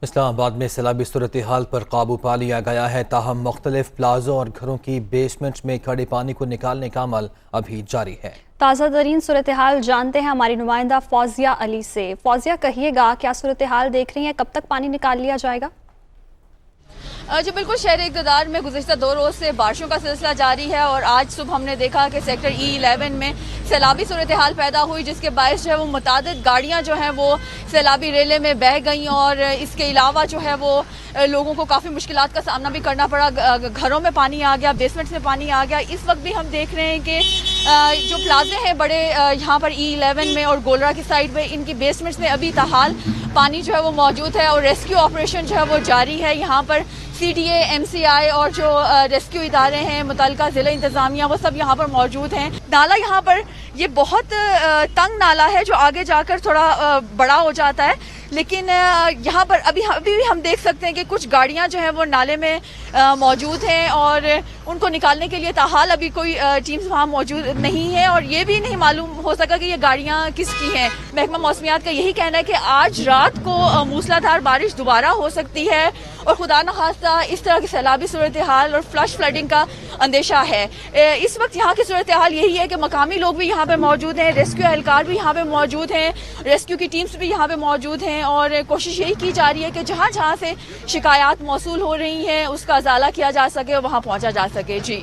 اسلام آباد میں سیلابی صورتحال پر قابو پا لیا گیا ہے، تاہم مختلف پلازوں اور گھروں کی بیسمنٹ میں کھڑے پانی کو نکالنے کا عمل ابھی جاری ہے۔ تازہ ترین صورتحال جانتے ہیں ہماری نمائندہ فوزیہ علی سے۔ فوزیہ، کہیے گا کیا صورتحال دیکھ رہی ہیں، کب تک پانی نکال لیا جائے گا؟ جی بالکل، شہر اقتدار میں گزشتہ 2 روز سے بارشوں کا سلسلہ جاری ہے اور آج صبح ہم نے دیکھا کہ سیکٹر E11 میں سیلابی صورتحال پیدا ہوئی، جس کے باعث جو ہے وہ متعدد گاڑیاں جو ہیں وہ سیلابی ریلے میں بہہ گئیں اور اس کے علاوہ جو ہے وہ لوگوں کو کافی مشکلات کا سامنا بھی کرنا پڑا۔ گھروں میں پانی آ گیا، بیسمنٹس میں پانی آ گیا۔ اس وقت بھی ہم دیکھ رہے ہیں کہ جو پلازے ہیں بڑے یہاں پر E11 میں اور گولرا کی سائڈ میں، ان کی بیسمنٹس میں ابھی تاحال پانی جو ہے وہ موجود ہے اور ریسکیو آپریشن جو ہے وہ جاری ہے۔ یہاں پر CDA، MCI اور جو ریسکیو ادارے ہیں، متعلقہ ضلع انتظامیہ، وہ سب یہاں پر موجود ہیں۔ نالا یہاں پر یہ بہت تنگ نالا ہے جو آگے جا کر تھوڑا بڑا ہو جاتا ہے، لیکن یہاں پر ابھی بھی ہم دیکھ سکتے ہیں کہ کچھ گاڑیاں جو ہیں وہ نالے میں موجود ہیں اور ان کو نکالنے کے لیے تاحال ابھی کوئی ٹیمز وہاں موجود نہیں ہے اور یہ بھی نہیں معلوم ہو سکا کہ یہ گاڑیاں کس کی ہیں۔ محکمہ موسمیات کا یہی کہنا ہے کہ آج رات کو موسلادھار بارش دوبارہ ہو سکتی ہے اور خدا نخواستہ اس طرح کی سیلابی صورتحال اور فلش فلڈنگ کا اندیشہ ہے۔ اس وقت یہاں کی صورتحال یہی ہے کہ مقامی لوگ بھی یہاں پہ موجود ہیں، ریسکیو اہلکار بھی یہاں پہ موجود ہیں، ریسکیو کی ٹیمز بھی یہاں پہ موجود ہیں اور کوشش یہی کی جا رہی ہے کہ جہاں جہاں سے شکایات موصول ہو رہی ہیں اس کا ازالہ کیا جا سکے اور وہاں پہنچا جا سکے۔ جی